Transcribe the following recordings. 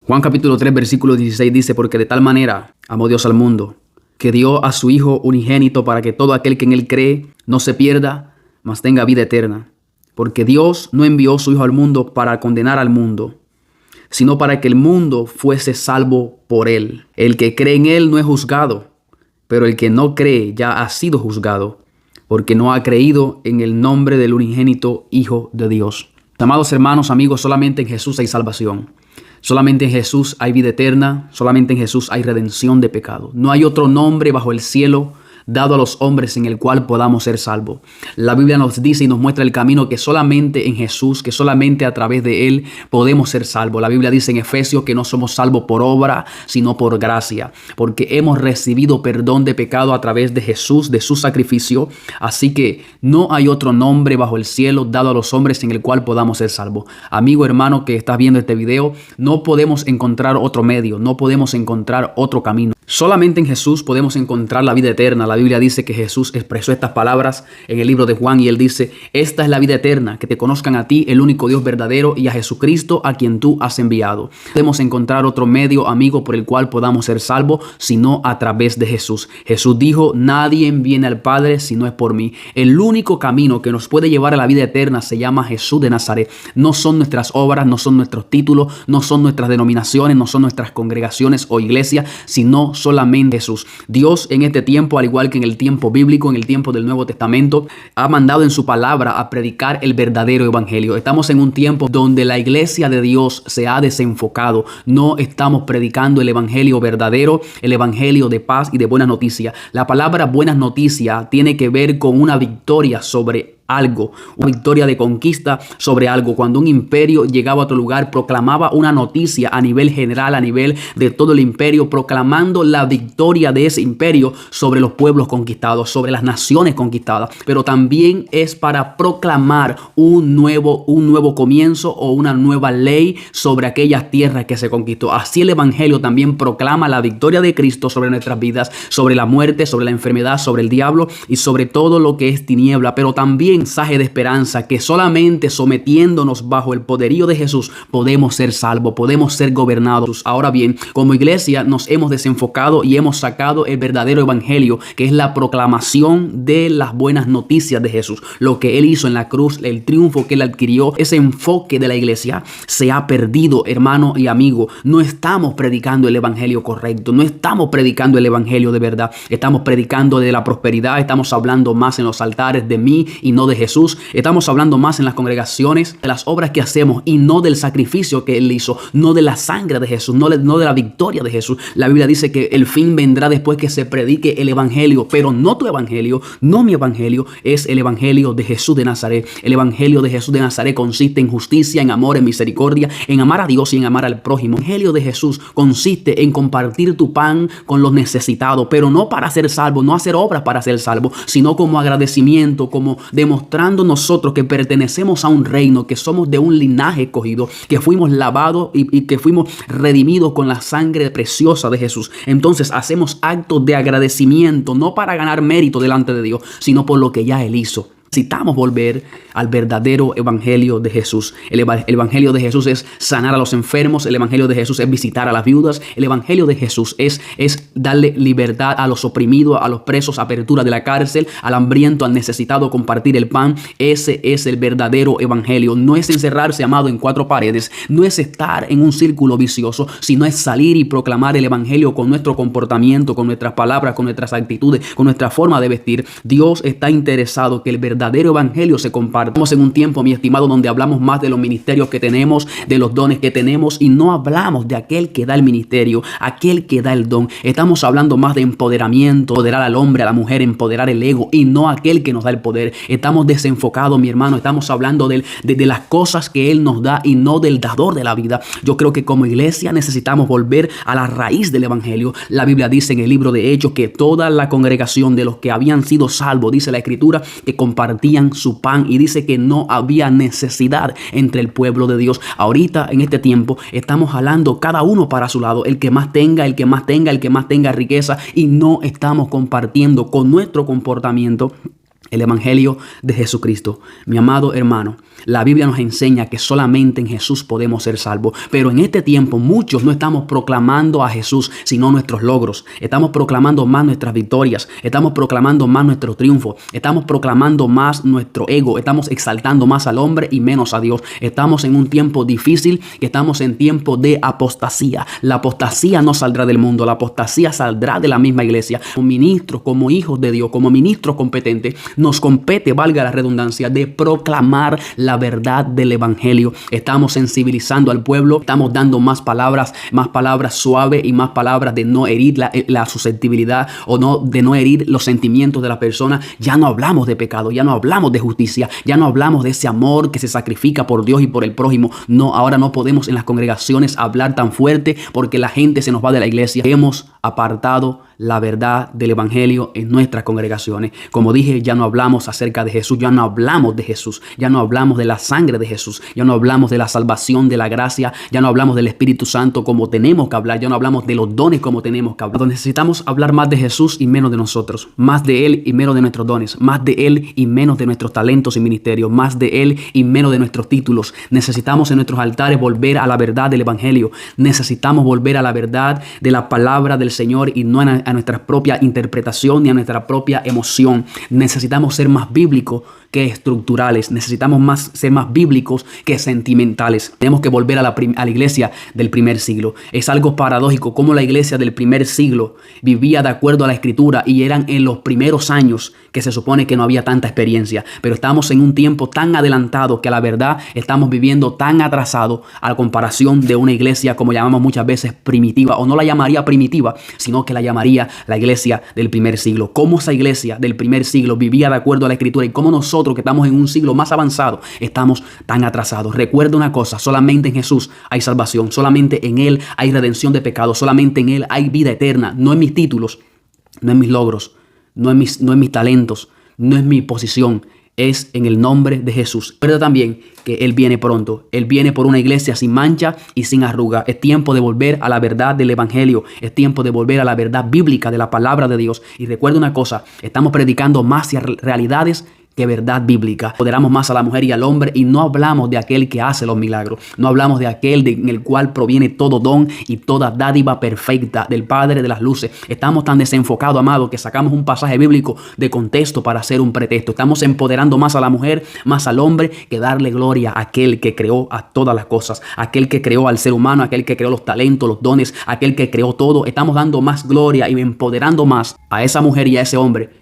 Juan capítulo 3 versículo 16 dice: porque de tal manera amó Dios al mundo, que dio a su Hijo unigénito para que todo aquel que en él cree no se pierda, mas tenga vida eterna. Porque Dios no envió su Hijo al mundo para condenar al mundo, sino para que el mundo fuese salvo por él. El que cree en él no es juzgado, pero el que no cree ya ha sido juzgado, porque no ha creído en el nombre del unigénito Hijo de Dios. Amados hermanos, amigos, solamente en Jesús hay salvación. Solamente en Jesús hay vida eterna, solamente en Jesús hay redención de pecado. No hay otro nombre bajo el cielo dado a los hombres en el cual podamos ser salvos. La Biblia nos dice y nos muestra el camino que solamente en Jesús, que solamente a través de Él podemos ser salvos. La Biblia dice en Efesios que no somos salvos por obra, sino por gracia, porque hemos recibido perdón de pecado a través de Jesús, de su sacrificio. Así que no hay otro nombre bajo el cielo dado a los hombres en el cual podamos ser salvos. Amigo, hermano que estás viendo este video, no podemos encontrar otro medio, no podemos encontrar otro camino. Solamente en Jesús podemos encontrar la vida eterna. La Biblia dice que Jesús expresó estas palabras en el libro de Juan y él dice: esta es la vida eterna, que te conozcan a ti, el único Dios verdadero, y a Jesucristo a quien tú has enviado. Podemos encontrar otro medio, amigo, por el cual podamos ser salvos, sino a través de Jesús. Jesús dijo: nadie viene al Padre si no es por mí. El único camino que nos puede llevar a la vida eterna se llama Jesús de Nazaret. No son nuestras obras, no son nuestros títulos, no son nuestras denominaciones, no son nuestras congregaciones o iglesias, sino solamente Jesús. Dios en este tiempo, al igual que en el tiempo bíblico, en el tiempo del Nuevo Testamento, ha mandado en su palabra a predicar el verdadero evangelio. Estamos en un tiempo donde la iglesia de Dios se ha desenfocado. No estamos predicando el evangelio verdadero, el evangelio de paz y de buenas noticias. La palabra buenas noticias tiene que ver con una victoria sobre algo, una victoria de conquista sobre algo. Cuando un imperio llegaba a otro lugar, proclamaba una noticia a nivel general, a nivel de todo el imperio, proclamando la victoria de ese imperio sobre los pueblos conquistados, sobre las naciones conquistadas. Pero también es para proclamar un nuevo comienzo o una nueva ley sobre aquellas tierras que se conquistó. Así el evangelio también proclama la victoria de Cristo sobre nuestras vidas, sobre la muerte, sobre la enfermedad, sobre el diablo y sobre todo lo que es tiniebla. Pero también mensaje de esperanza, que solamente sometiéndonos bajo el poderío de Jesús podemos ser salvos, podemos ser gobernados. Ahora bien, como iglesia nos hemos desenfocado y hemos sacado el verdadero evangelio, que es la proclamación de las buenas noticias de Jesús, lo que Él hizo en la cruz, el triunfo que Él adquirió. Ese enfoque de la iglesia se ha perdido, hermano y amigo. No estamos predicando el evangelio correcto, no estamos predicando el evangelio de verdad. Estamos predicando de la prosperidad, estamos hablando más en los altares de mí y no de Jesús. Estamos hablando más en las congregaciones de las obras que hacemos y no del sacrificio que Él hizo, no de la sangre de Jesús, no de la victoria de Jesús. La Biblia dice que el fin vendrá después que se predique el evangelio, pero no tu evangelio, no mi evangelio, es el evangelio de Jesús de Nazaret. El evangelio de Jesús de Nazaret consiste en justicia, en amor, en misericordia, en amar a Dios y en amar al prójimo. El evangelio de Jesús consiste en compartir tu pan con los necesitados, pero no para ser salvo, no hacer obras para ser salvo, sino como agradecimiento, como demostrando nosotros que pertenecemos a un reino, que somos de un linaje escogido, que fuimos lavados y que fuimos redimidos con la sangre preciosa de Jesús. Entonces hacemos actos de agradecimiento, no para ganar mérito delante de Dios, sino por lo que ya Él hizo. Necesitamos volver al verdadero evangelio de Jesús. El evangelio de Jesús es sanar a los enfermos. El evangelio de Jesús es visitar a las viudas. El evangelio de Jesús es darle libertad a los oprimidos, a los presos, apertura de la cárcel, al hambriento, al necesitado, compartir el pan. Ese es el verdadero evangelio. No es encerrarse, amado, en cuatro paredes. No es estar en un círculo vicioso, sino es salir y proclamar el evangelio con nuestro comportamiento, con nuestras palabras, con nuestras actitudes, con nuestra forma de vestir. Dios está interesado que el verdadero evangelio se comparta. Estamos en un tiempo, mi estimado, donde hablamos más de los ministerios que tenemos, de los dones que tenemos, y no hablamos de aquel que da el ministerio, aquel que da el don. Estamos hablando más de empoderamiento, empoderar al hombre, a la mujer, empoderar el ego, y no aquel que nos da el poder. Estamos desenfocados, mi hermano. Estamos hablando de las cosas que Él nos da y no del dador de la vida. Yo creo que como iglesia necesitamos volver a la raíz del evangelio. La Biblia dice en el libro de Hechos que toda la congregación de los que habían sido salvos, dice la Escritura, que compartían su pan, y dice que no había necesidad entre el pueblo de Dios. Ahorita en este tiempo estamos jalando cada uno para su lado, el que más tenga, el que más tenga, el que más tenga riqueza, y no estamos compartiendo con nuestro comportamiento el evangelio de Jesucristo. Mi amado hermano, la Biblia nos enseña que solamente en Jesús podemos ser salvos. Pero en este tiempo muchos no estamos proclamando a Jesús, sino nuestros logros. Estamos proclamando más nuestras victorias. Estamos proclamando más nuestro triunfo. Estamos proclamando más nuestro ego. Estamos exaltando más al hombre y menos a Dios. Estamos en un tiempo difícil, que estamos en tiempo de apostasía. La apostasía no saldrá del mundo. La apostasía saldrá de la misma iglesia. Como ministros, como hijos de Dios, como ministros competentes, nos compete, valga la redundancia, de proclamar la verdad del evangelio. Estamos sensibilizando al pueblo, estamos dando más palabras suaves y más palabras de no herir la susceptibilidad de no herir los sentimientos de la persona. Ya no hablamos de pecado, ya no hablamos de justicia, ya no hablamos de ese amor que se sacrifica por Dios y por el prójimo. No, ahora no podemos en las congregaciones hablar tan fuerte porque la gente se nos va de la iglesia. Hemos apartado la verdad del evangelio en nuestras congregaciones. Como dije, ya no hablamos acerca de Jesús, ya no hablamos de Jesús, ya no hablamos de la sangre de Jesús, ya no hablamos de la salvación, de la gracia, ya no hablamos del Espíritu Santo como tenemos que hablar, ya no hablamos de los dones como tenemos que hablar. Necesitamos hablar más de Jesús y menos de nosotros, más de Él y menos de nuestros dones, más de Él y menos de nuestros talentos y ministerios, más de Él y menos de nuestros títulos. Necesitamos en nuestros altares volver a la verdad del evangelio. Necesitamos volver a la verdad de la palabra del Señor y no a nuestra propia interpretación ni a nuestra propia emoción. Necesitamos ser más bíblicos que estructurales. Necesitamos ser más bíblicos que sentimentales. Tenemos que volver a la iglesia del primer siglo. Es algo paradójico cómo la iglesia del primer siglo vivía de acuerdo a la escritura y eran en los primeros años que se supone que no había tanta experiencia. Pero estamos en un tiempo tan adelantado que a la verdad estamos viviendo tan atrasado a la comparación de una iglesia como llamamos muchas veces primitiva, o no la llamaría primitiva, sino que la llamaría la iglesia del primer siglo. Cómo esa iglesia del primer siglo vivía de acuerdo a la escritura y cómo nosotros que estamos en un siglo más avanzado estamos tan atrasados. Recuerda una cosa, solamente en Jesús hay salvación, solamente en Él hay redención de pecados, solamente en Él hay vida eterna, no en mis títulos, no en mis logros, no en mis talentos, no en mi posición. Es en el nombre de Jesús. Recuerda también que Él viene pronto. Él viene por una iglesia sin mancha y sin arruga. Es tiempo de volver a la verdad del evangelio. Es tiempo de volver a la verdad bíblica de la palabra de Dios. Y recuerda una cosa, estamos predicando más hacia realidades que verdad bíblica. Empoderamos más a la mujer y al hombre y no hablamos de aquel que hace los milagros. No hablamos de aquel en el cual proviene todo don y toda dádiva perfecta del Padre de las luces. Estamos tan desenfocados, amados, que sacamos un pasaje bíblico de contexto para hacer un pretexto. Estamos empoderando más a la mujer, más al hombre, que darle gloria a aquel que creó a todas las cosas, aquel que creó al ser humano, aquel que creó los talentos, los dones, aquel que creó todo. Estamos dando más gloria y empoderando más a esa mujer y a ese hombre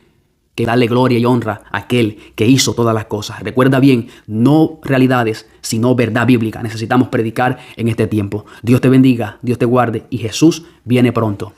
que darle gloria y honra a aquel que hizo todas las cosas. Recuerda bien, no realidades, sino verdad bíblica. Necesitamos predicar en este tiempo. Dios te bendiga, Dios te guarde y Jesús viene pronto.